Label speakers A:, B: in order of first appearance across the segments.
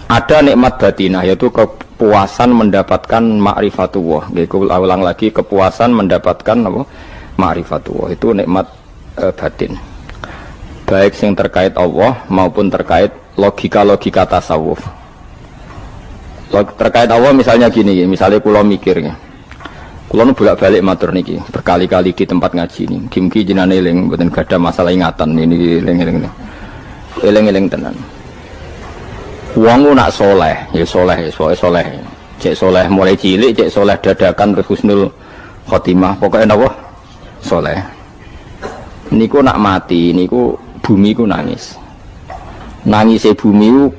A: Ada nikmat batinah, yaitu kepuasan mendapatkan ma'rifatullah. Aku ulang lagi, kepuasan mendapatkan apa? Ma'rifatullah. Itu nikmat batin. Baik yang terkait Allah maupun terkait logika-logika tasawuf. Terkait Allah misalnya gini, misalnya kula mikirnya. Kula nu bolak-balik matur niki, berkali-kali di tempat ngaji ini. Mugi jenengan eling, mboten gadah masalah ingatan ini eling-eling. Eling-eling tenan. Wong nak soleh, ya soleh, soleh. Cek soleh mulai cilik, cek soleh dadakan terus husnul khotimah. Pokoknya napa? Soleh. Niku nak mati, niku bumi ku nangis. Nangise bumi ku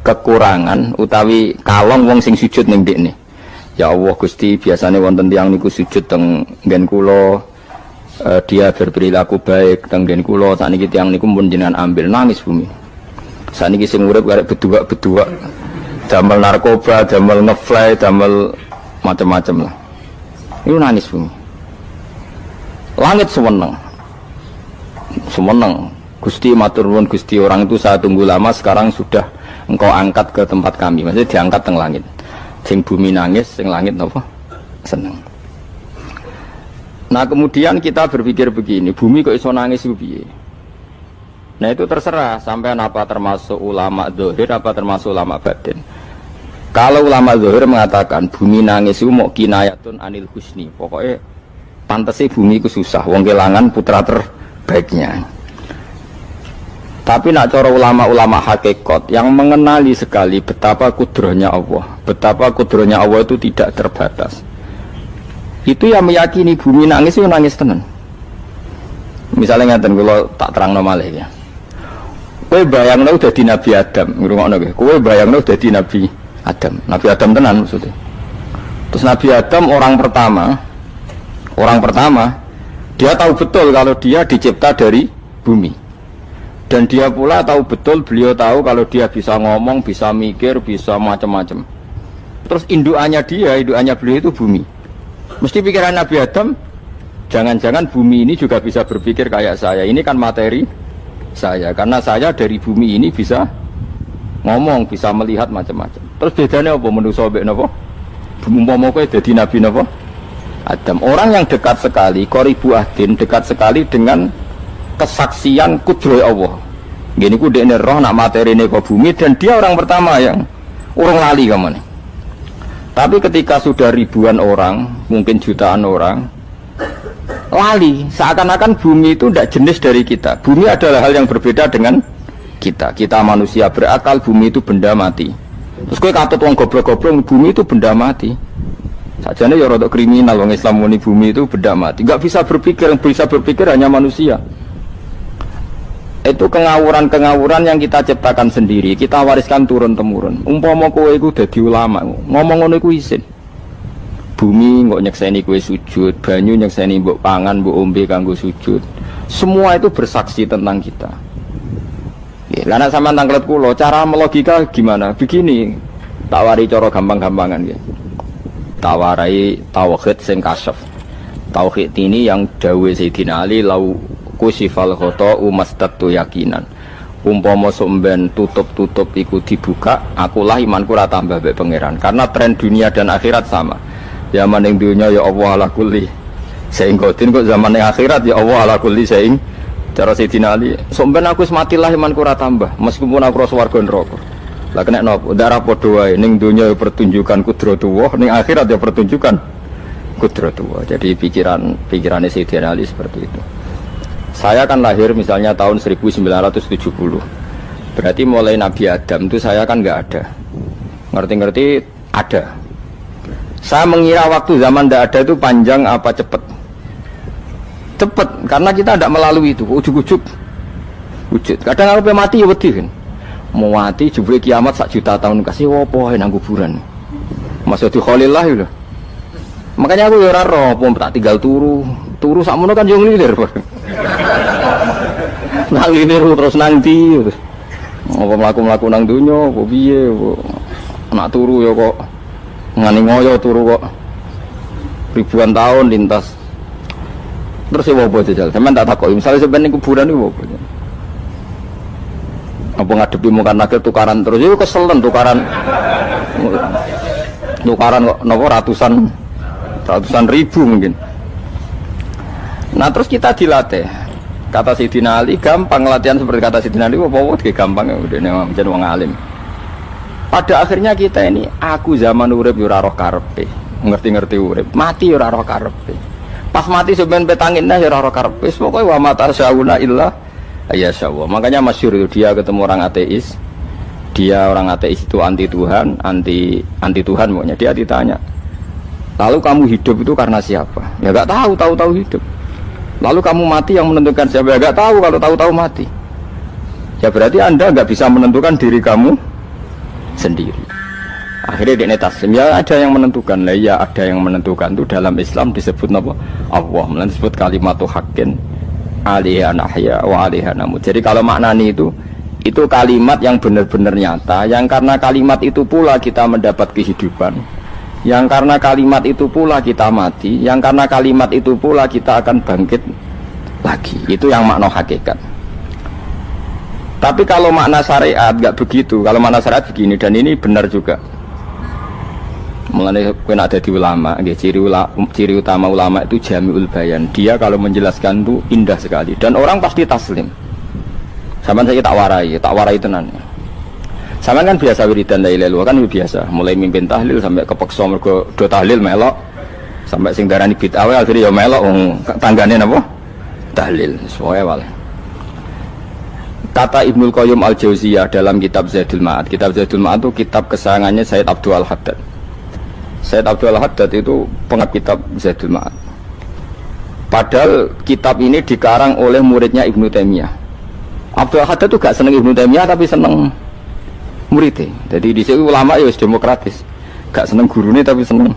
A: kekurangan utawi kalong wong sing sujud ning ndekne. Ya Allah Gusti, biasanya wonten tiyang niku sujud teng nggen kula, dia berperilaku baik teng nggen kula, sakniki tiyang niku pun jenengan ambil, nangis bumi. Saniki sing urip arek bedua-bedua, damel narkoba, damel ngefly, damel macam-macam lah. Itu nangis bumi. Langit semeneng. Gusti matur nuwun Gusti, orang itu saya tunggu lama, sekarang sudah engkau angkat ke tempat kami. Maksudnya diangkat teng langit. Sing bumi nangis, sing langit napa? Seneng. Nah, kemudian kita berpikir begini, bumi kok iso nangis ku piye? Nah itu terserah sampai apa termasuk ulama zahir apa termasuk ulama batin. Kalau ulama zahir mengatakan bumi nangis itu mau kinayatun anil husni, pokoknya pantasnya bumi itu susah, wong kelangan putra terbaiknya. Tapi nak cara ulama-ulama hakikat yang mengenali sekali betapa kudrohnya Allah itu tidak terbatas. Itu yang meyakini bumi nangis itu nangis tenan. Misalnya ngaten kula tak terangno malih ya. Kowe bayangno dadi Nabi Adam, ngrungokno kowe. Kowe bayangno dadi Nabi Adam. Nabi Adam tenan maksudnya. Terus Nabi Adam orang pertama, dia tahu betul kalau dia dicipta dari bumi. Dan dia pula tahu betul, beliau tahu kalau dia bisa ngomong, bisa mikir, bisa macam-macam. Terus indukannya beliau itu bumi. Mesti pikiran Nabi Adam, jangan-jangan bumi ini juga bisa berpikir kayak saya. Ini kan materi saya, karena saya dari bumi ini bisa ngomong, bisa melihat macam-macam. Terus bedanya apa manusa mbek napa? Umpama kowe dadi nabi napa? Adam. Orang yang dekat sekali, qoribu ahdin, dekat sekali dengan kesaksian kudroh Allah. Gini ku dekne roh nak materine ke bumi dan dia orang pertama yang urung lali kamane. Tapi ketika sudah ribuan orang, mungkin jutaan orang lali, seakan-akan bumi itu tidak jenis dari kita. Bumi adalah hal yang berbeda dengan kita. Kita manusia berakal, bumi itu benda mati. Terus kowe katut wong goblok-goblok, bumi itu benda mati. Sajane ya rada kriminal wong Islam muni bumi itu benda mati. Enggak bisa berpikir, yang bisa berpikir hanya manusia. Itu kengawuran-kengawuran yang kita ciptakan sendiri, kita wariskan turun-temurun. Umpama kowe iku dadi ulama, ngomong ngono iku isin. Bumi nggak nyekseni kue sujud, banyu nyekseni mbok pangan, mbok ombe kanggo sujud. Semua itu bersaksi tentang kita. Karena sama tangklet kulo, cara melogika gimana? Begini, tawari cara gampang-gampangan ya. Tawarai tauhid sing kasyaf. Tauhid ini yang dawe Sayyidina Ali lau kusifal khota'u mastatu yakinan. Umpama somben tutup iku dibuka, akulah imanku ora tambah mbek pangeran. Karena tren dunia dan akhirat sama. Zaman yang dunia ya Allah ala kulli saing godin, kok zaman yang akhirat ya Allah ala kulli saing. Cara Sayyidina Ali, sampeyan aku matilah imanku ora tambah meskipun aku ora swarga neraka. Lah kena napa? Darah padha wae ning dunia ya pertunjukan kudratullah, ning akhirat ya pertunjukan kudratullah. Jadi pikirannya Sayyidina Ali seperti itu. Saya kan lahir misalnya tahun 1970. Berarti mulai Nabi Adam itu saya kan enggak ada. Ngerti-ngerti ada. Saya mengira waktu zaman tidak ada itu panjang apa cepat? Cepat, karena kita tidak melalui itu. Ujuk-ujuk wujud. Kadang aku mati ya wedi kan. Mau mati jebule kiamat 1 juta tahun kasih opo nang kuburan. Masuk di Khalillah itu. Makanya aku ya ora roh, tak tinggal turu sakmono kan yo nglilir. Nang nglilir terus nanti. Apa mlaku-mlaku nang donya, apa piye? Nak turu ya kok ngani ngoyo turu kok ribuan tahun lintas. Terus ya apa jajal? Sampeyan tak takoki, misalnya sampeyan ning kuburan iku apa? Apa ngadepi muka nakir tukaran terus itu keselen tukaran kok nopo ratusan ribu mungkin. Nah terus kita dilatih. Kata Sayyidina Ali gampang latihan seperti kata Sayyidina Ali, apa gampang udah jadi wong alim. Pada akhirnya kita ini aku zaman urip yo ora roh karepe, ngerti-ngerti urip, mati yo ora roh karepe. Pas mati sebenarnya petangin yo ora roh karepe, pokoke wa mata syauna illa ayyasyallah. Makanya masyhur itu dia ketemu orang ateis. Dia orang ateis itu anti Tuhan, anti Tuhan pokoknya. Dia ditanya, lalu kamu hidup itu karena siapa? Ya enggak tahu hidup. Lalu kamu mati yang menentukan siapa? Ya enggak tahu, kalau tahu mati. Ya berarti Anda enggak bisa menentukan diri kamu sendiri. Akhirnya dia taslim, ya ada yang menentukan. Lah ya ada yang menentukan itu dalam Islam disebut apa? Allah, disebut kalimatu haqqin alaiha nahya wa alaiha namut. Jadi kalau maknanya itu kalimat yang benar-benar nyata, yang karena kalimat itu pula kita mendapat kehidupan, yang karena kalimat itu pula kita mati, yang karena kalimat itu pula kita akan bangkit lagi. Itu yang makna hakikat. Tapi kalau makna syariat nggak begitu. Kalau makna syariat begini, dan ini benar juga. Mulanya kena ada di ulama, ciri utama ulama itu jami'ul bayan. Dia kalau menjelaskan itu indah sekali, dan orang pasti taslim. Sama saya tak warai tenan. Sama kan biasa wiridan la ilaha illallah kan biasa, mulai mimpin tahlil sampai kepeksa mergo do tahlil melok, sampai sing darani bid'ah akhirnya ya melok tanggane napa? Tahlil. Sesuai wae. Kata Ibnul Qayyim Al-Jauziyah dalam kitab Zadul Ma'ad. Kitab Zadul Ma'ad itu kitab kesayangannya Sayyid Abdul Al-Haddad. Sayyid Abdul Al-Haddad itu pengarang kitab Zadul Ma'ad. Padahal kitab ini dikarang oleh muridnya Ibnu Taimiyah. Abdul Al-Haddad itu gak seneng Ibnu Taimiyah tapi seneng muridnya. Jadi di sini ulama ya demokratis. Gak seneng gurunya tapi seneng.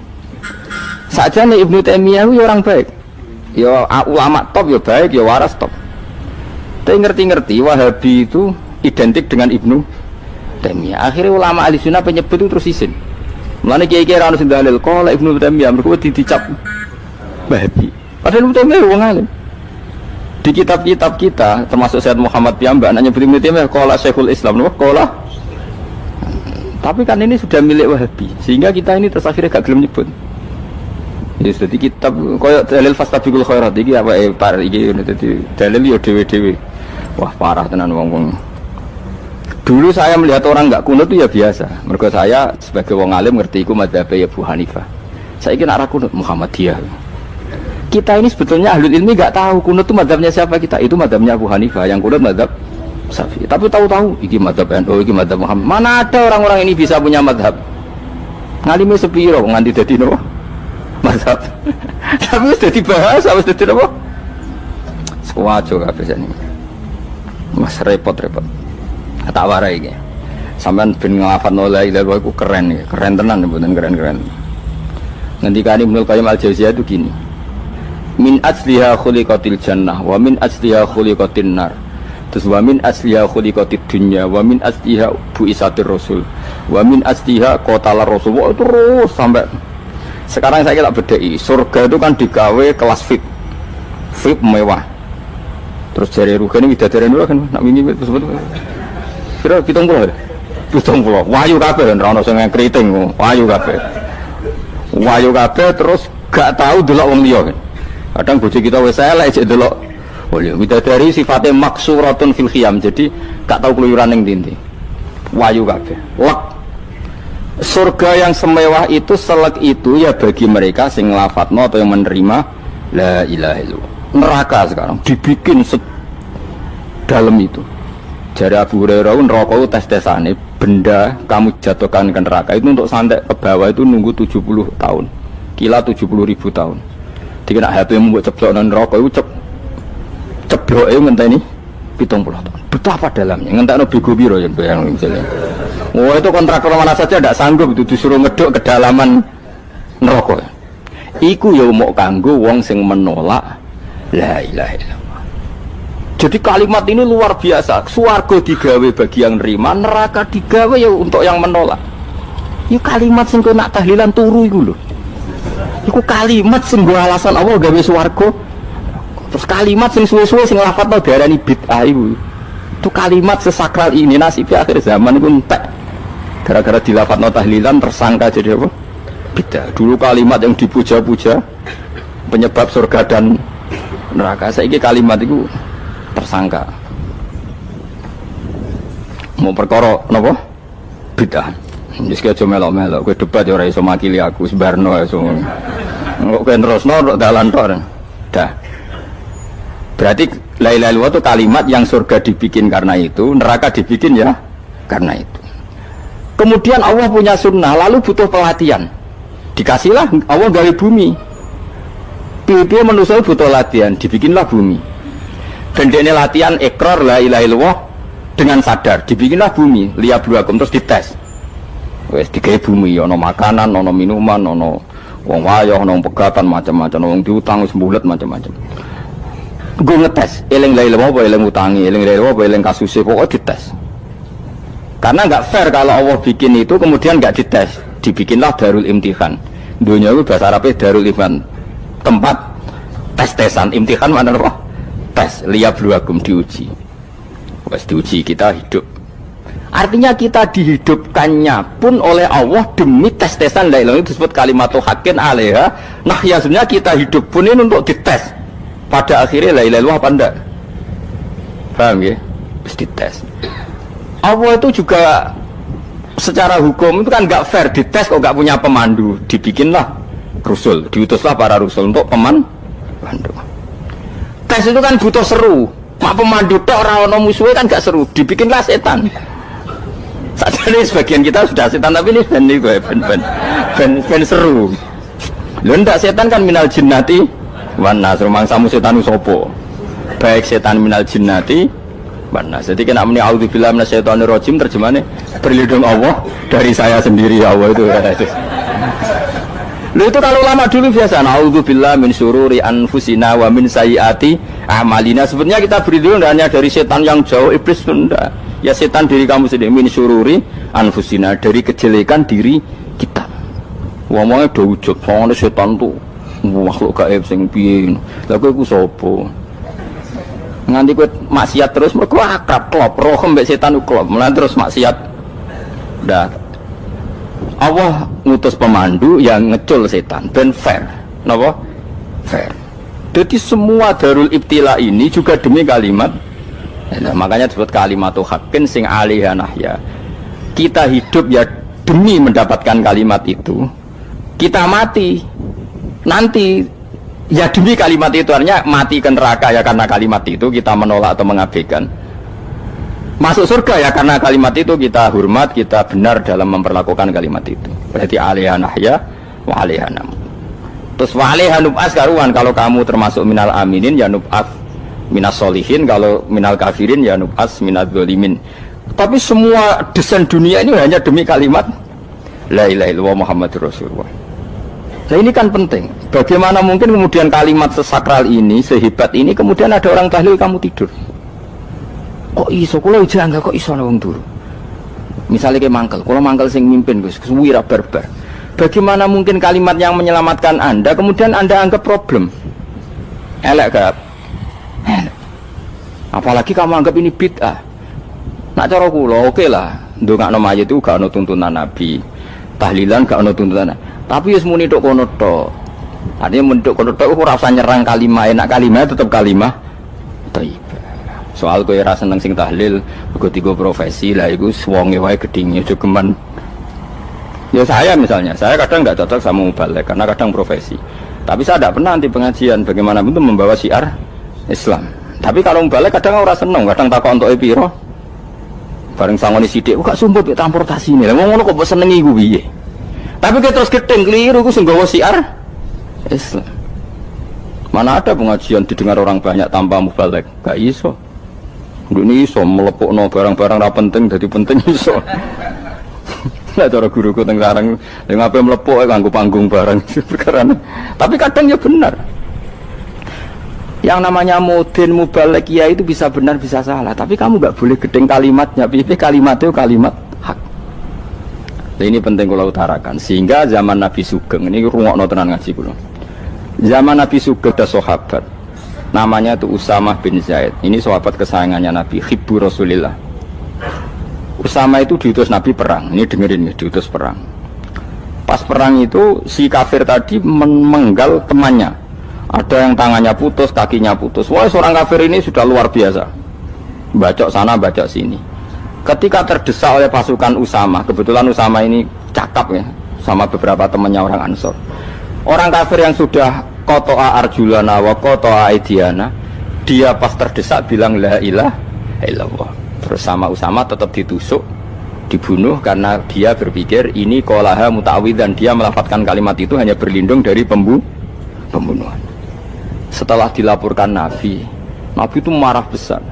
A: Saja nih Ibnu Taimiyah itu orang baik. Ya ulama top ya baik, ya waras top. Tapi ngerti-ngerti Wahabi itu identik dengan Ibnu Taimiyah. Akhirnya ulama ahli sunnah penyebut itu terus isin. Mulane kiai-kiai ra ono sing dalil kok Ibnu Taimiyah mergo dicap Wahabi. Padahal Ibnu Taimiyah wong alim. Di kitab-kitab kita termasuk Syekh Muhammad Piyambak nanya Ibnu Taimiyah qala Syekhul Islam no qala. Tapi kan ini sudah milik Wahabi sehingga kita ini terus akhirnya gak gelem nyebut. Ya jadi kitab koyo dalil fastabiqul khairat iki apa par iki dadi dalil yo dhewe-dhewe. Wah parah tenan wong-wong. Dulu saya melihat orang enggak kunut itu ya biasa. Mergo saya sebagai wong alim ngerti iku madzhab Abu Hanifah. Saiki nek ra kunut Muhammadiyah. Kita ini sebetulnya ahlul ilmi enggak tahu kunut itu madzhabnya siapa kita. Itu madzhabnya Abu Hanifah, yang kunut madzhab Syafi'i. Tapi tahu-tahu iki madzhab NU, iki madzhab Muhammad. Mana ada orang-orang ini bisa punya madzhab? Ngalime sepiro nganti dadi nopo? Madzhab. Tapi wis dadi bahasa, wis dadi nopo? Sewajo kabeh jane. Mas repot-repot. Tak warai iki. Sampeyan ben nglafadzno la ilaha illallah iku keren ya, keren tenan mboten keren-keren. Ngendikane Ibnu Qayyim Al-Jauziyah itu gini. Min asliha khuliqatil jannah wa min asliha khuliqatin nar. Terus wa min asliha khuliqatid dunya wa min asliha bu'isatir rasul wa min asliha qatalar rasul. Terus sampai sekarang saya tak bedai. Surga itu kan digawe kelas VIP. VIP mewah. Terus jari rugane widadari dulu kan nak wingi sebut. Kira 70. 70. Wahyu kabeh ora ono sing kriting, wahyu kabeh. Wahyu kabeh terus gak tahu delok wong liya kan. Kadang bojo kita wis elek jek delok. Oh iya, widadari sifatnya maksuratun fil khiyam. Jadi gak tahu keluyuran ning ndi. Wahyu kabeh. Lek surga yang semewah itu selek itu ya bagi mereka sing nglafadzno atau yang menerima la ilaha illallah. Neraka sekarang dibikin dalam itu. Jari Abu Hurairah neraka itu tes-tesane benda kamu jatuhkan ke neraka itu untuk santai ke bawah itu nunggu 70 tahun. Kila 70.000 tahun. Dikira HP yang membuat ceblok neraka itu ceblok itu ngenteni 70 tahun. Betapa dalamnya ngentekno bego piro ya bayang misalnya. Oh itu kontraktor mana saja tidak sanggup itu disuruh ngeduk kedalaman neraka. Iku ya mau kanggo wong sing menolak la ilaha illallah. Jadi kalimat ini luar biasa. Swarga digawe bagi yang nerima, neraka digawe ya untuk yang menolak. Ya kalimat sing kok nak tahlilan turu iku lho. Iku kalimat sing nggo alasan Allah gawe swarga. Terus kalimat sing suwe-suwe sing lafadzno diarani bid'ah iku. Itu kalimat sesakral ini nasibnya akhir zaman itu entek. Gara-gara dilafadzno tahlilan tersangka jadi apa? Bidah. Dulu kalimat yang dipuja-puja penyebab surga dan neraka. Saiki kalimat itu tersangka. Mau perkara napa? Bidah. Wis aja melok-melok, kowe debat ya ora iso makili aku, sebarno iso. Kok kowe terusno dalan tok. Dah. Berarti la ilaha illallah itu kalimat yang surga dibikin karena itu, neraka dibikin ya karena itu. Kemudian Allah punya sunnah, lalu butuh pelatihan. Dikasihlah Allah dari bumi. Piye manusia butuh latihan, dibikinlah bumi. Dan ini latihan ikrar la ilaha illallah dengan sadar, dibikinlah bumi, liyabluwakum terus dites. Wes digawe bumi, ono makanan, ono minuman, ono wong wayah, ono pegatan macam-macam, wong diutang wis mbulet macam-macam. Gue ngetes, eling la ilaha apa eling utangi, eling la ilaha apa eling kasuse, pokoknya dites. Karena nggak fair kalau Allah bikin itu kemudian nggak dites, dibikinlah darul imtihan. Dunia itu bahasa Arabnya darul imtihan, tempat tes-tesan. Imtihan mana apa? Tes, liyabluwakum, diuji. Wes diuji kita hidup. Artinya kita dihidupkannya pun oleh Allah demi tes-tesan la ilaha, itu disebut kalimatu haqqin alaiha. Nah ya sebenarnya kita hidup pun ini untuk dites. Pada akhirnya la ilaha illallah apa enggak? Paham ya? Terus dites. Allah itu juga secara hukum itu kan nggak fair, dites kok nggak punya pemandu, dibikinlah rasul, diutuslah para rasul untuk pemandu. Tes itu kan butuh seru, mak pemandu tok ora ono musuhe kan nggak seru, dibikinlah setan. Saat ini sebagian kita sudah setan, tapi ini ben seru. Lho ndak, setan kan minal jinnati wan nas, rumangsamu setan usopo. Baik setan minal jinnati Banas. Jadi kena muni auzubillahi minasyaitonir rajim, terjemahnya berlindung Allah dari saya sendiri. Allah itu kata itu. Lu itu kalau lama dulu biasa auzubillahi min syururi anfusina wa min sayyiati a'malina. Sebenarnya kita berlindung hanya dari setan yang jauh, iblis tunda. Ya setan diri kamu sendiri, min syururi anfusina, dari kejelekan diri kita. Ngomongnya do ujug, soalnya setan tuh makhluk gaib sing piye. Lah kowe ku sapa? Nganti kowe maksiat terus mergo akrab klop roh mbek setan klop mulai terus maksiat. Dah Allah ngutus pemandu yang ngecul setan ben fair. Napa? Fair. Jadi semua darul ibtila ini juga demi kalimat. Nah, makanya disebut kalimatu haqqin sing alaiha nahya. Kita hidup ya demi mendapatkan kalimat itu. Kita mati nanti ya demi kalimat itu, artinya mati ke neraka ya karena kalimat itu kita menolak atau mengabaikan. Masuk surga ya karena kalimat itu kita hormat, kita benar dalam memperlakukan kalimat itu. Berarti alaiha nahya wa alaiha nam. Terus wa alaiha nub'as karuan, kalau kamu termasuk minal aminin ya nub'as minas solihin, kalau minal kafirin ya nub'as minaz zalimin. Tapi semua desain dunia ini hanya demi kalimat la ilaha illallah Muhammadur Rasulullah. Nah ini kan penting. Bagaimana mungkin kemudian kalimat sesakral ini, sehebat ini, kemudian ada orang tahlil kamu tidur? Kok iso? Kalau jangga kok iso wong turu? Misalnya kayak mangkel, kalau mangkel sing mimpin Gus, wira barbar. Bagaimana mungkin kalimat yang menyelamatkan Anda kemudian Anda anggap problem? Elek gak? Apalagi kamu anggap ini bid'ah. Nak cara kula oke lah, ndongakno mayit itu gak ono tuntunan Nabi. Tahlilan gak ono tuntunan. Tapi wis muni tok kono tok. Artinya menduk kono tok ora usah nyerang kalimah, enak kalimah tetap kalimah thayyibah. Soal kowe ora seneng sing tahlil, mergo tiga profesi lah iku wonge wae gedhinge aja geman. Ya saya misalnya, saya kadang enggak cocok sama mubalek karena kadang profesi. Tapi saya tidak pernah anti pengajian bagaimanapun itu membawa syiar Islam. Tapi kalau mubalek kadang ora seneng, kadang takok entuk piro. Bareng sangoni sithik, kok sumput mek transportasi ini. Lah ngono kok mbok senengi ku piye? Tapi kita terus gedeng keliru, itu sungguh siar Islam. Mana ada pengajian didengar orang banyak tanpa mubalek? Gak iso. Ini iso melepukno barang-barang ra penting jadi penting iso. Lah cara guruku teng sareng, lha ngapain melepuk nganggo panggung barang perkara. Tapi kadang ya benar. Yang namanya mudin mubalek ya itu bisa benar bisa salah. Tapi kamu gak boleh gedeng kalimatnya. Piye kalimat itu kalimat hak. Ini penting kalau utarakan, sehingga zaman Nabi Sugeng ini rungokno tenan ngaji kula. Zaman Nabi Sugeng ada sahabat namanya itu Usamah bin Zaid. Ini sahabat kesayangannya Nabi, hibbu Rasulillah. Usamah itu diutus Nabi perang. Ini dengerin nih, diutus perang. Pas perang itu si kafir tadi memenggal temannya. Ada yang tangannya putus, kakinya putus. Wah, seorang kafir ini sudah luar biasa. Bacok sana, bacok sini. Ketika terdesak oleh pasukan Usamah, kebetulan Usamah ini cakap ya, sama beberapa temannya orang Ansor. Orang kafir yang sudah qata'a arjulana wa qata'a aidiana, dia pas terdesak bilang la ilaha illallah. Terus sama Usamah tetap ditusuk, dibunuh karena dia berpikir ini qolaha muta'awid, dan dia melafadzkan kalimat itu hanya berlindung dari pembunuhan. Setelah dilaporkan Nabi itu marah besar.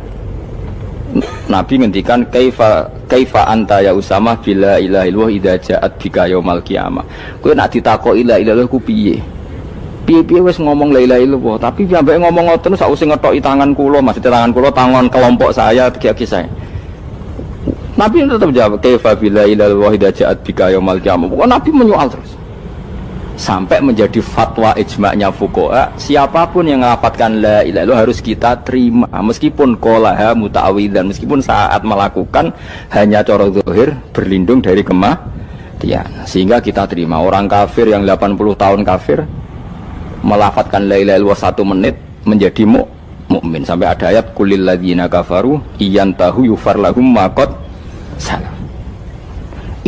A: Nabi ngendikan kaifa anta ya Usamah bila ilaha illallah idza ja'at bika yaumal qiyamah. Kowe nek ditakoki la ilaha illallah ku piye? Piye-piye wis ngomong la ilaha illallah, tapi sampai ngomong ngoten sausé ngetoki tangan kula, maksudnya tangan kula tangan kelompok saya, kaki saya. Nabi tetap jawab kaifa bila ilaha illallah idza ja'at bika yaumal qiyamah. Pokoknya Nabi menyoal terus. Sampai menjadi fatwa ijma'nya fuqaha, siapapun yang melafatkan la ilaha illallah harus kita terima meskipun qolaha muta'awidzan, meskipun saat melakukan hanya cara zahir berlindung dari kematian, sehingga kita terima. Orang kafir yang 80 tahun kafir melafatkan la ilaha illallah 1 menit menjadi mukmin. Sampai ada ayat kulil ladzina kafaru iyantahu yufar lahum ma qad salam.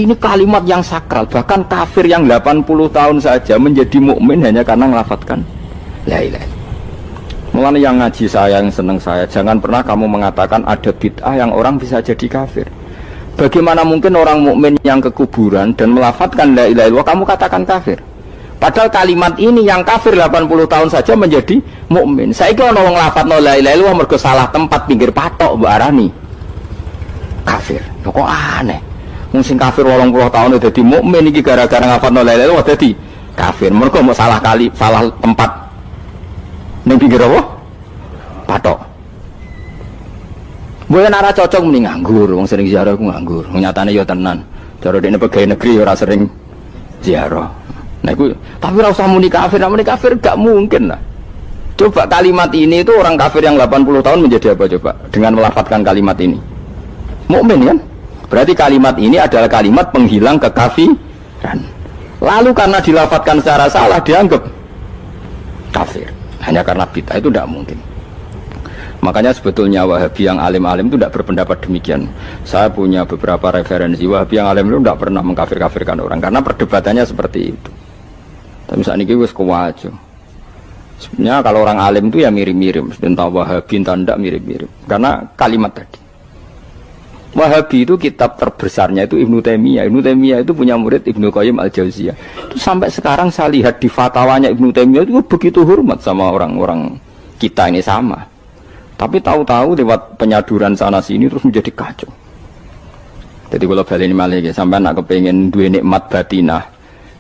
A: Ini kalimat yang sakral, bahkan kafir yang 80 tahun saja menjadi mukmin hanya karena melafatkan la ilaha illallah. Mulanya yang ngaji saya, yang seneng saya, jangan pernah kamu mengatakan ada bid'ah yang orang bisa jadi kafir. Bagaimana mungkin orang mukmin yang ke kuburan dan melafatkan la ilaha illallah kamu katakan kafir? Padahal kalimat ini yang kafir 80 tahun saja menjadi mukmin. Saiki ana wong nglafadzno la ilaha illallah mergo salah tempat pinggir patok mbok arani kafir. Kok aneh. Wong sing kafir 80 tahun dadi mukmin iki gara-gara ngafalno la ilaha illallah dadi kafir. Mergo mau salah tempat ning pinggir apa? Patok. Mboten ora cocok muni nganggur, wong sering ziarah ku nganggur. Nyatane ya tenan. Cara dekne pegawai negeri ora sering ziarah. Nah iku tapi ora usah muni kafir, muni kafir gak mungkin lah. Coba kalimat ini itu orang kafir yang 80 tahun menjadi apa coba dengan melafadzkan kalimat ini? Mukmin kan? Berarti kalimat ini adalah kalimat penghilang kekafiran. Lalu karena dilafadzkan secara salah dianggap kafir. Hanya karena bid'ah itu tidak mungkin. Makanya sebetulnya Wahabi yang alim-alim itu tidak berpendapat demikian. Saya punya beberapa referensi Wahabi yang alim itu tidak pernah mengkafir-kafirkan orang karena perdebatannya seperti itu. Tapi saat ini wis kuwajo. Sebenarnya kalau orang alim itu ya mirip-mirip, entah Wahabi entah tidak mirip-mirip. Karena kalimat tadi. Wahabi itu kitab terbesarnya itu Ibnu Taimiyah. Ibnu Taimiyah itu punya murid Ibnu Qayyim Al-Jauziyah. Itu sampai sekarang saya lihat di fatwanya Ibnu Taimiyah itu begitu hormat sama orang-orang kita ini sama. Tapi tahu-tahu lewat penyaduran sana sini terus menjadi kacau. Jadi kalau balik ini malah sampai nak kepengen dua nikmat batinah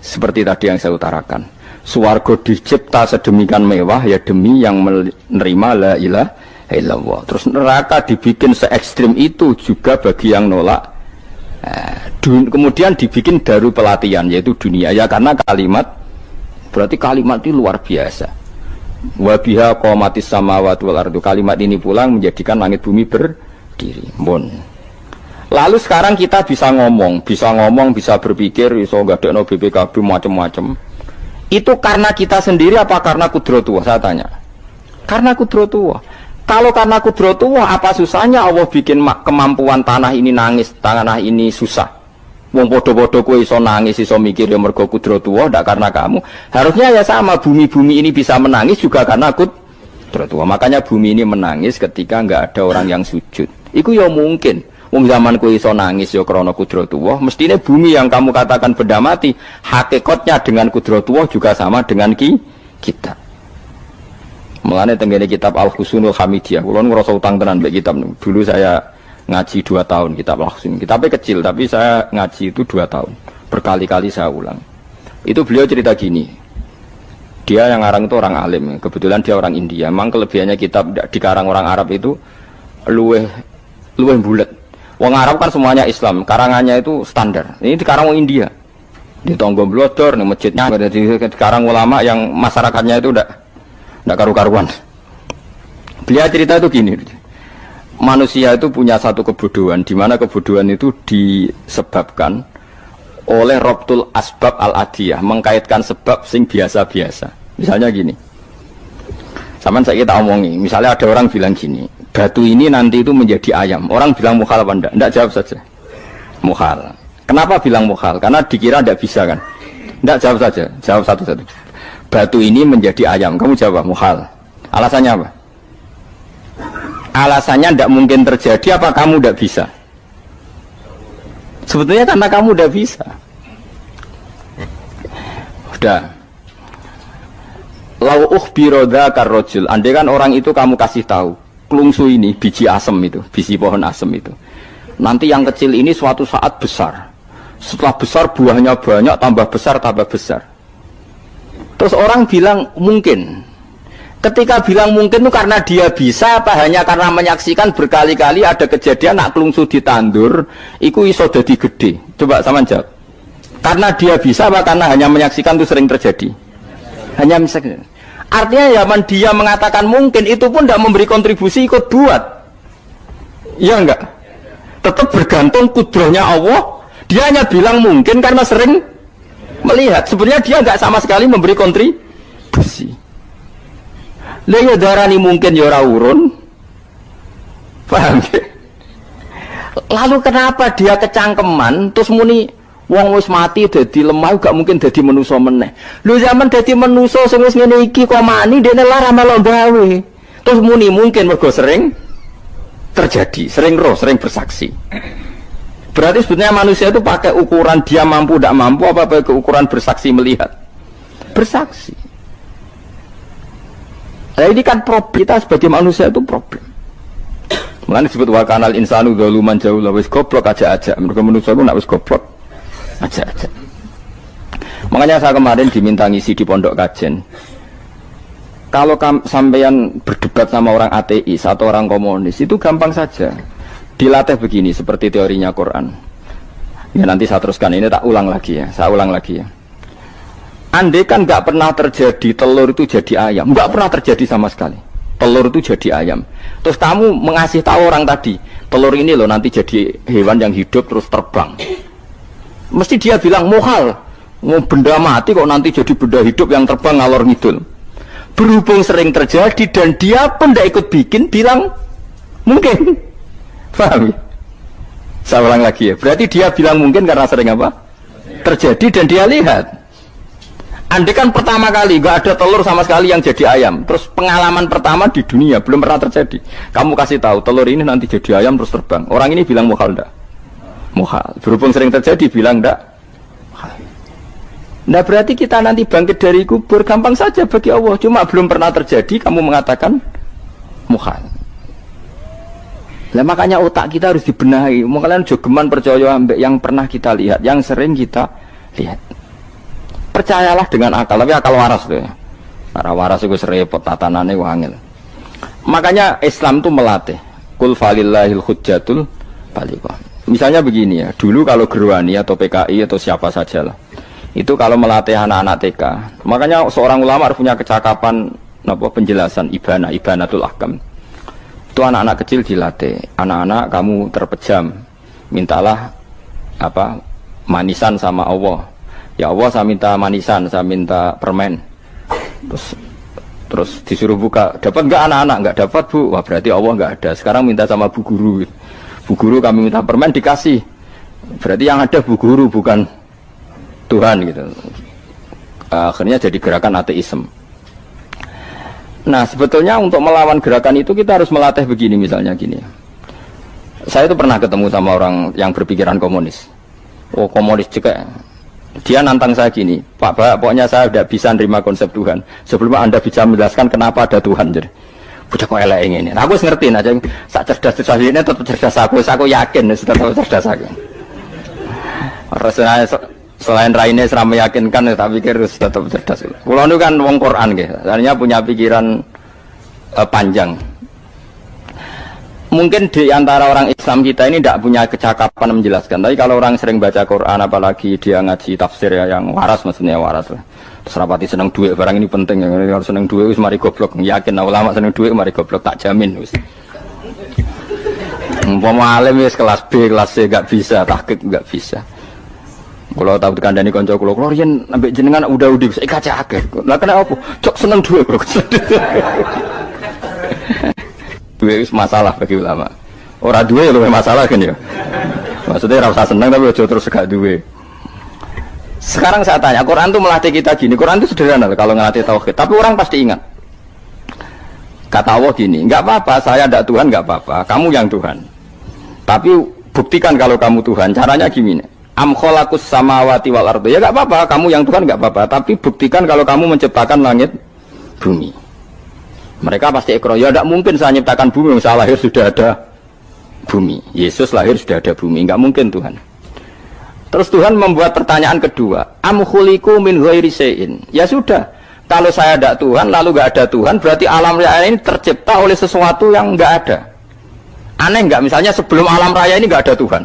A: seperti tadi yang saya utarakan. Swarga dicipta sedemikian mewah ya demi yang menerima la ilaha illallah. Terus neraka dibikin se ekstrim itu juga bagi yang nolak. Kemudian dibikin daru pelatihan yaitu dunia ya karena kalimat berarti kalimat itu luar biasa. Wa biha qamatis samawati wal ardu. Kalimat ini pulang menjadikan langit bumi berdiri. Lalu sekarang kita bisa ngomong, bisa berpikir, bisa ngadekno BPKB macam-macam. Itu karena kita sendiri apa karena kudratullah? Saya tanya. Karena kudratullah. Kalau karena kudratullah, apa susahnya Allah bikin kemampuan tanah ini nangis, tanah ini susah. Wong podo-podo kowe iso nangis, iso mikir ya mergo kudratullah, ndak karena kamu. Harusnya ya sama, bumi-bumi ini bisa menangis juga karena kudratullah. Makanya bumi ini menangis ketika enggak ada orang yang sujud. Iku ya mungkin. Wong zaman kowe iso nangis ya krana kudratullah, mestine bumi yang kamu katakan benda mati, hakikatnya dengan kudratullah juga sama dengan kita. Mulane tenggene kitab Al-Husunul Hamidiyah, kula ngrasa utang tenan mbek kitab. Dulu saya ngaji 2 tahun kitab Al-Husun. Kitabnya kecil tapi saya ngaji itu 2 tahun. Berkali-kali saya ulang. Itu beliau cerita gini. Dia yang ngarang itu orang alim, kebetulan dia orang India. Memang kelebihannya kitab dikarang orang Arab itu luweh bulet. Wong Arab kan semuanya Islam, karangannya itu standar. Ini dikarang wong India. Di Tonggo Blodor, di masjidnya, dikarang ulama yang masyarakatnya itu udah karu-karuan. Beliau cerita itu gini, manusia itu punya satu kebodohan, di mana kebodohan itu disebabkan oleh robtul asbab al-adiyah, mengkaitkan sebab sing biasa-biasa. Misalnya gini, sama saya kita omongi, misalnya ada orang bilang gini, batu ini nanti itu menjadi ayam. Orang bilang mukhal apa enggak? Enggak, jawab saja. Mukhal. Kenapa bilang mukhal? Karena dikira enggak bisa kan? Enggak, jawab saja. Jawab satu-satu. Batu ini menjadi ayam. Kamu jawab mukhal. Alasannya apa? Alasannya enggak mungkin terjadi apa kamu enggak bisa? Sebetulnya karena kamu enggak bisa. Udah. Lau ukhbiro dzakar rajul. Andai kan orang itu kamu kasih tahu, klungsu ini biji asem itu, biji pohon asem itu. Nanti yang kecil ini suatu saat besar. Setelah besar buahnya banyak, tambah besar, tambah besar. Terus orang bilang mungkin. Ketika bilang mungkin itu karena dia bisa apa hanya karena menyaksikan berkali-kali ada kejadian nak klungsu ditandur, iku iso dadi gede. Coba sama jawab. Karena dia bisa apa karena hanya menyaksikan itu sering terjadi? Hanya misalnya. Artinya zaman dia mengatakan mungkin itu pun tidak memberi kontribusi ikut buat. Iya enggak? Tetap bergantung kudrahnya Allah. Dia hanya bilang mungkin karena sering melihat. Sebenarnya dia enggak sama sekali memberi kontribusi. Lah darani mungkin ya ora urun. Paham ya? Lalu kenapa dia kecangkeman terus muni wong wis mati dadi lemah gak mungkin dadi manusa meneh. Lho zaman dadi manusa sing wis ngene iki kok mani dene lara melo gawe. Terus muni mungkin mergo sering terjadi, sering roh, sering bersaksi. Berarti sebetulnya manusia itu pakai ukuran dia mampu tidak mampu apa pakai ukuran bersaksi melihat. Bersaksi. Nah ini kan problem kita sebagai manusia itu problem. Mulane disebut wa kanal insanu dzaluman jahula wis goblok aja-aja. Mergo manusia itu nak wis goblok aja-aja. Makanya saya kemarin diminta ngisi di pondok kajen. Kalau sampean berdebat sama orang ateis atau orang komunis itu gampang saja. Dilatih begini seperti teorinya Quran. Ya nanti saya teruskan ini tak ulang lagi ya. Saya ulang lagi ya. Andai kan nggak pernah terjadi telur itu jadi ayam, nggak pernah terjadi sama sekali. Telur itu jadi ayam. Terus kamu mengasih tahu orang tadi, telur ini loh nanti jadi hewan yang hidup terus terbang. Mesti dia bilang muhal, benda mati kok nanti jadi benda hidup yang terbang ngalor ngidul. Berhubung sering terjadi dan dia pun tidak ikut bikin, bilang mungkin. Paham ya? Saya ulang lagi ya. Berarti dia bilang mungkin karena sering apa? Terjadi dan dia lihat. Andai kan pertama kali nggak ada telur sama sekali yang jadi ayam, terus pengalaman pertama di dunia belum pernah terjadi. Kamu kasih tahu telur ini nanti jadi ayam terus terbang. Orang ini bilang muhal enggak? Muhal. Berhubung sering terjadi bilang enggak? Nah berarti kita nanti bangkit dari kubur gampang saja bagi Allah. Cuma belum pernah terjadi kamu mengatakan muhal. Nah makanya otak kita harus dibenahi. Kalian jogeman percaya yang pernah kita lihat, yang sering kita lihat. Percayalah dengan akal, tapi akal waras tuh ya. Karena waras itu serepot tatanannya wangil. Makanya Islam tuh melatih. Kul falillahil hujjatul balighah. Misalnya begini ya, dulu kalau Gerwani atau PKI atau siapa saja lah, itu kalau melatih anak-anak TK, makanya seorang ulama harus punya kecakapan penjelasan ibanatul ahkam. Itu anak-anak kecil dilatih, anak-anak kamu terpejam, mintalah manisan sama Allah. Ya Allah saya minta manisan, saya minta permen. Terus disuruh buka, dapat enggak anak-anak? Enggak dapat bu, wah berarti Allah enggak ada. Sekarang minta sama bu guru. Bu guru kami minta permen dikasih. Berarti yang ada bu guru bukan Tuhan gitu. Akhirnya jadi gerakan ateisme. Nah sebetulnya untuk melawan gerakan itu kita harus melatih begini misalnya gini. Saya itu pernah ketemu sama orang yang berpikiran komunis. Oh komunis juga. Dia nantang saya gini, Pak, pokoknya saya tidak bisa nerima konsep Tuhan sebelum Anda bisa menjelaskan kenapa ada Tuhan. Jadi, bocah kok elek ini. Nah, aku ngerti aja, sak cerdas ini tetap cerdas aku yakin tetap cerdas aku. Rasanya selain raine seram meyakinkan, tak pikir tetap cerdas. Kulo itu kan wong Quran gitu, artinya punya pikiran panjang. Mungkin di antara orang Islam kita ini tidak punya kecakapan menjelaskan. Tapi kalau orang sering baca Quran, apalagi dia ngaji tafsir ya, yang waras maksudnya waras lah. Terus rapati seneng duit, barang ini penting. Harus seneng duit, mari goblok. Yakin ulama seneng duit, mari goblok, tak jamin. Umpama alim wis kelas B, kelas C gak bisa, tahqiq gak bisa. Kalau tahu dikandani konco kulo riyen ambek jenengan udah saya kaca akeh. Lah kena apa? Cok seneng duit kok. Duit itu masalah bagi ulama. Orang duit lebih masalah kan ya. Maksudnya rasa senang tapi aja terus gak duit. Sekarang saya tanya, Quran itu melatih kita gini. Quran itu sederhana kalau ngelatih tauhid. Tapi orang pasti ingat. Kata Allah gini, nggak apa-apa, saya tidak Tuhan, nggak apa-apa. Kamu yang Tuhan. Tapi buktikan kalau kamu Tuhan. Caranya gini. Am khalaqus samawati wal ardi. Ya nggak apa-apa, kamu yang Tuhan nggak apa-apa. Tapi buktikan kalau kamu menciptakan langit, bumi. Mereka pasti ikrar, ya tidak mungkin saya menciptakan bumi, saya lahir sudah ada bumi. Yesus lahir sudah ada bumi, nggak mungkin Tuhan. Terus Tuhan membuat pertanyaan kedua, am khuliqu min ghairi syai'in. Ya sudah, kalau saya tidak Tuhan, lalu nggak ada Tuhan, berarti alam raya ini tercipta oleh sesuatu yang nggak ada. Aneh nggak? Misalnya sebelum alam raya ini nggak ada Tuhan.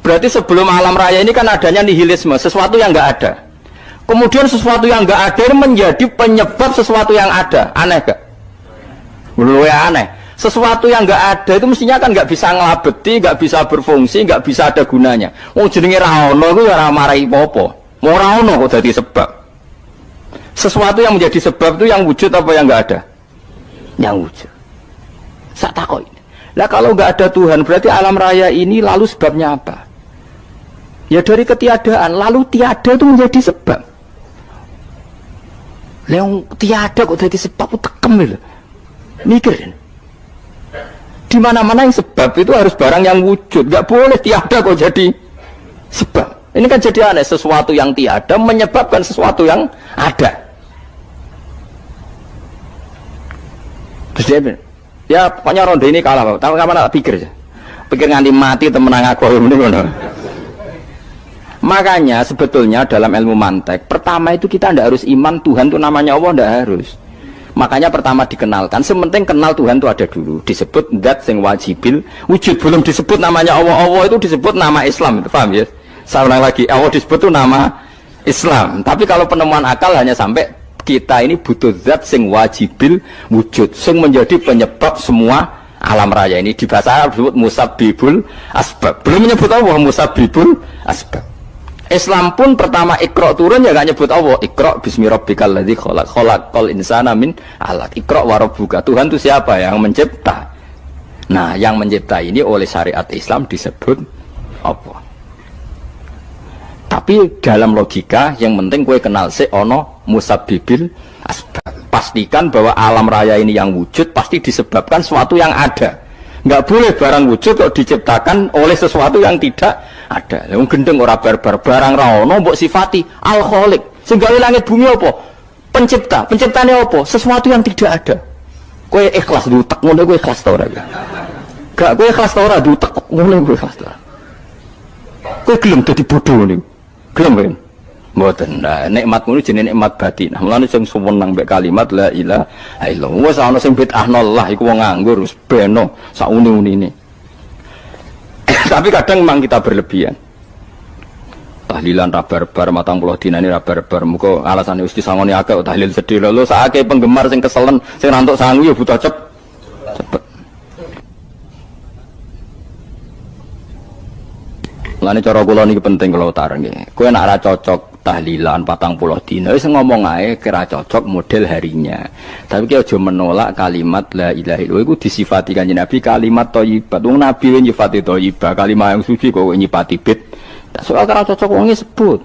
A: Berarti sebelum alam raya ini kan adanya nihilisme, sesuatu yang nggak ada. Kemudian sesuatu yang nggak ada menjadi penyebab sesuatu yang ada. Aneh gak? Menurut aneh, sesuatu yang nggak ada itu mestinya kan nggak bisa ngelabeti, nggak bisa berfungsi, nggak bisa ada gunanya. Mau jenenge raono itu ya ramai popo, mau raono kok jadi sebab. Sesuatu yang menjadi sebab itu yang wujud apa yang nggak ada? Yang wujud. Sak takoi. Lah kalau nggak ada Tuhan, berarti alam raya ini lalu sebabnya apa? Ya dari ketiadaan, lalu tiada itu menjadi sebab. Yang tiada kok jadi sebab itu tekem gitu. Mikir di mana-mana yang sebab itu harus barang yang wujud, nggak boleh tiada kok jadi sebab. Ini kan jadi aneh, sesuatu yang tiada menyebabkan sesuatu yang ada. Terus dia bilang, ya pokoknya ronde ini kalah, tahu kapan tak pikir aja, pikir nganti mati temenang aku ini. Makanya sebetulnya dalam ilmu mantek, pertama itu kita tidak harus iman Tuhan itu namanya Allah, tidak harus. Makanya pertama dikenalkan, sementing kenal Tuhan itu ada dulu. Disebut zat sing wajibil wujud, belum disebut namanya Allah. Allah itu disebut nama Islam, itu paham ya? Saya ulang lagi, Allah disebut itu nama Islam. Tapi kalau penemuan akal hanya sampai kita ini butuh zat sing wajibil wujud, sing menjadi penyebab semua alam raya ini. Di bahasa Arab disebut musabbibul asbab. Belum menyebut Allah musabbibul asbab. Islam pun pertama Iqra turun ya gak nyebut Allah. Iqra bismi rabbikal ladzi khalaq, khalaqal insana min 'alaq. Iqra wa rabbuka. Tuhan itu siapa? Yang mencipta. Nah, yang mencipta ini oleh syariat Islam disebut apa? Tapi dalam logika yang penting kowe kenal sik ana musabbibil asbab. Pastikan bahwa alam raya ini yang wujud pasti disebabkan sesuatu yang ada. Nggak boleh barang wujud kok diciptakan oleh sesuatu yang tidak ada. Yang gendeng ora barbar, barang ra ono mbok sifati al-khaliq. Sing gawe langit bumi apa? Pencipta. Penciptane apa? Sesuatu yang tidak ada. Kowe ikhlas diutek ngono kowe ikhlas ta ora? Gak kowe ikhlas ta ora diutek ngono kowe ikhlas ta. Kowe gelem dadi bodho niku. Gelem kan? Mboten. Nah, nikmat ngono jenenge nikmat batin. Mulane sing suwenang mbek kalimat la ilaha illallah. Wes ana sing bid'ahno Allah iku wong nganggur wis beno sak uni-unine. Tapi kadang memang kita berlebihan. Tahlilan rabar-bar matang puluh dina ini rabar-bar. Muga alasane wis disangoni akeh tahlil sedih lho sakake penggemar sing keselen sing rantuk sangu ya butuh cepet. Lane cara kula niki penting kula utara nggih. Kowe nek ora cocok tahlilan 40 dina wis ngomong ae kira cocok model harinya. Tapi ki aja menolak kalimat la ilaha illallah iku disifati Kanjeng Nabi kalimat thayyibat. Wong Nabi nyifati thayyibah, kalimat yang suci kok nyifati bid. Tak soal kira cocok wong sebut.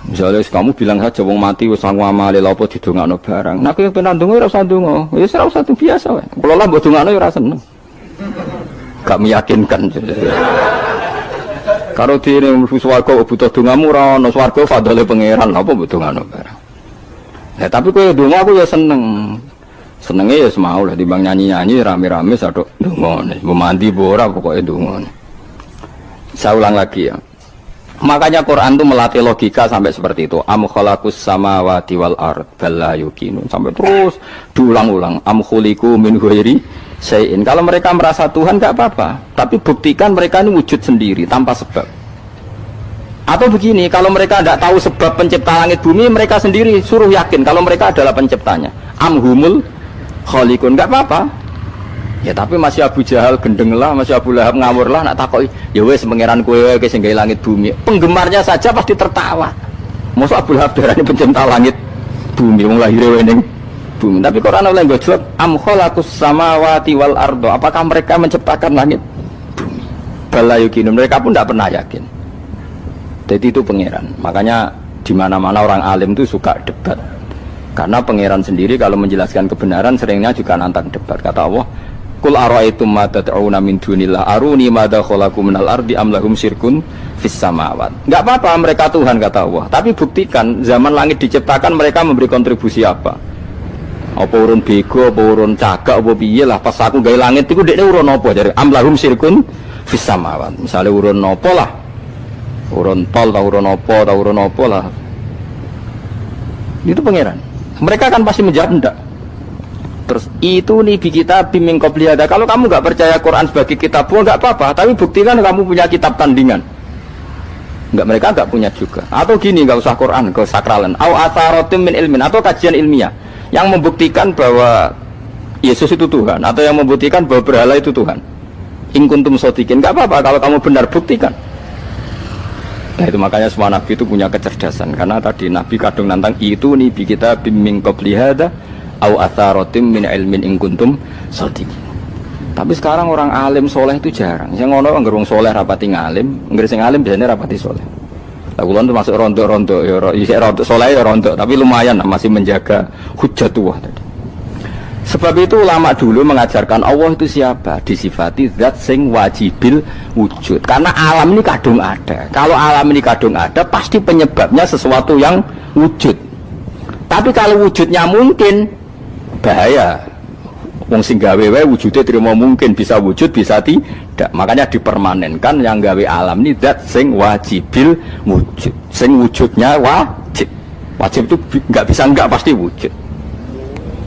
A: Misalnya kamu bilang saja wong mati wis sangu amale lha apa didongakno barang. Nek kowe pengen ndonga ora usah ndonga. Wis ora usah biasa wae. Kula lah mbok dongakno ya ora seneng. Gak meyakinkan. Karo dene mlebu swarga butuh dongamu ora ana swarga fadhole pangeran apa mbok dongano barang. Nah tapi kowe donga aku ya seneng. Senenge ya semau lah timbang nyanyi-nyanyi rame-rame sadok donga. Mbok mandi mbok ora pokoke donga. Saya ulang lagi ya. Makanya Quran itu melatih logika sampai seperti itu. Am khalaqus samawati wal ard bal la yuqinun. Sampai terus diulang-ulang. Am khuliqu min ghairi syai'in. Kalau mereka merasa Tuhan nggak apa-apa, tapi buktikan mereka ini wujud sendiri tanpa sebab. Atau begini, kalau mereka tidak tahu sebab pencipta langit bumi, mereka sendiri suruh yakin kalau mereka adalah penciptanya. Amhumul khaliqun, nggak apa-apa. Ya tapi masih Abu Jahal gendeng lah, masih Abu Lahab ngawur lah, nak takoi. Ya wes pangeran kowe ke sing gawe langit bumi. Penggemarnya saja pasti tertawa. Masa Abu Lahab darani pencipta langit bumi, wong lahir ning bumi. Tapi Quran oleh gojlok am khalaqus samawati wal ardo. Apakah mereka menciptakan langit bumi? Bala yuqinu, mereka pun tidak pernah yakin. Jadi itu pangeran. Makanya di mana-mana orang alim itu suka debat. Karena pangeran sendiri kalau menjelaskan kebenaran seringnya juga nantang debat. Kata Allah, "Qul ara'aytum ma tad'una min dunillah aruni madza khalaqu minal ardi am lahum syirkun fis samawat." Enggak apa-apa mereka Tuhan kata Allah, tapi buktikan zaman langit diciptakan mereka memberi kontribusi apa? Apa urun bego, apa urun cagak, apa piye lah pas aku gawe langit iku dekne urun apa jare am lahum syirkun fis samawat. Misale urun apa lah? Urun tol, urun apa lah. Itu pangeran. Mereka kan pasti menjawab enggak. Terus itu nih bi kita biming qobliyada. Kalau kamu enggak percaya Quran sebagai kitab, enggak apa-apa, tapi buktikan kamu punya kitab tandingan. Enggak, mereka enggak punya juga. Atau gini, enggak usah Quran, enggak sakralan. Au atharatim min ilmin, atau kajian ilmiah yang membuktikan bahwa Yesus itu Tuhan, atau yang membuktikan bahwa berhala itu Tuhan. In kuntum shodiqin, enggak apa-apa kalau kamu benar, buktikan. Nah itu makanya semua nabi itu punya kecerdasan, karena tadi nabi kadung nantang itu nih bi kita biming qobliyada au atharatim min ilmin in kuntum shodiqin. Tapi sekarang orang alim soleh itu jarang. Yang ngono anggar wong soleh rapati ngalim, anggar sing alim biasanya rapati soleh. Lah kula termasuk rontok-rontok ya isih rontok soleh ya rontok, tapi lumayan masih menjaga hujjatullah tadi. Sebab itu ulama dulu mengajarkan Allah itu siapa? Disifati zat sing wajibil wujud. Karena alam ini kadung ada. Kalau alam ini kadung ada, pasti penyebabnya sesuatu yang wujud. Tapi kalau wujudnya mungkin, bahaya. Wong sing gawe wae wujudnya terima mungkin, bisa wujud bisa tidak. Makanya dipermanenkan yang gawe alam ini zat sing wajibil wujud. Sing wujudnya wajib. Wajib itu enggak bisa enggak, pasti wujud.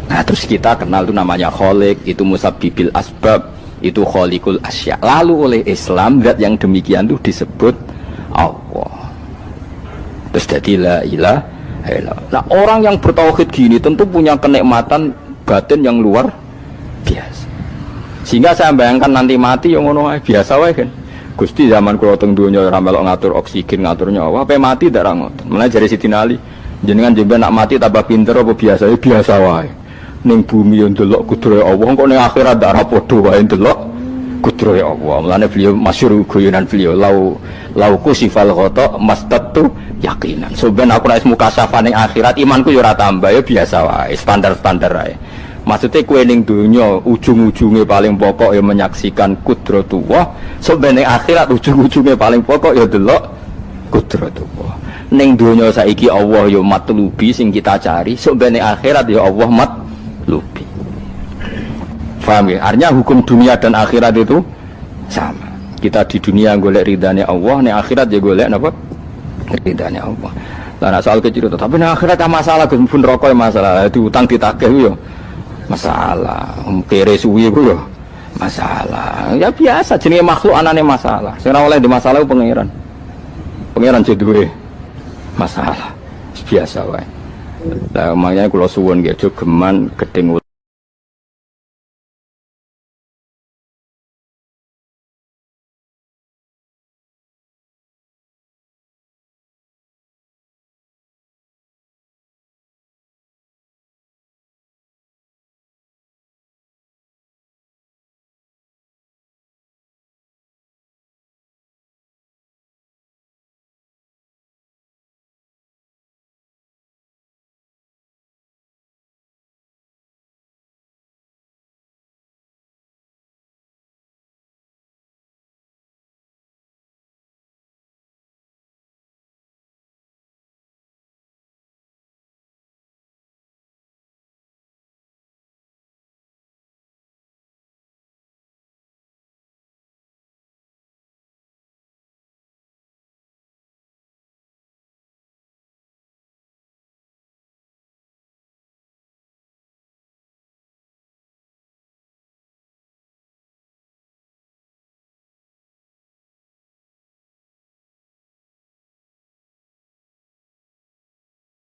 A: Nah terus kita kenal itu namanya khaliq, itu musabbibil asbab, itu khaliqul asya. Lalu oleh Islam zat yang demikian itu disebut Allah. Terus jadi la ilaha illallah. Nah orang yang bertauhid gini tentu punya kenikmatan batin yang luar biasa. Sehingga saya bayangkan nanti mati yang ngono biasa wae kan. Gusti zaman kula teng donya ora melok ngatur oksigen, ngatur nyawa, ape mati ndak ra ngoten. Mulane jare Siti Ali, jenengan jemben nak mati tambah pinter apa biasa? Ya biasa wae. Ning bumi yo ndelok kudrahe Allah, kok ning akhirat ndak ra padha wae ndelok kudrahe Allah. Mulane beliau masyhur guyonan beliau lau kusifal ghata mastatu yakinan. So ben aku nek mukasyafah ning akhirat imanku yo ora tambah, ya biasa wae, standar-standar wae. Maksudnya kue ning dunya ujung-ujungnya paling pokok ya menyaksikan kudratullah. So ben ning akhirat ujung-ujungnya paling pokok ya delok kudratullah. Ning dunya saiki Allah ya matlubi sing kita cari, so ben ning akhirat ya Allah lupi. Faham ya? Artinya hukum dunia dan akhirat itu sama. Kita di dunia golek ridhanya Allah, di akhirat ya golek apa? Ridhanya Allah. Lah soal kecil itu, tapi di akhirat ada masalah, Gus pun rokok masalah, itu utang ditagih yo masalah, kere suwi yo masalah. Ya biasa, jenenge makhluk anane masalah. Sing ora oleh di masalah pangeran. Pangeran duwe masalah. Biasa wae. Lah makanya kula suwun nggih aja geman gedeng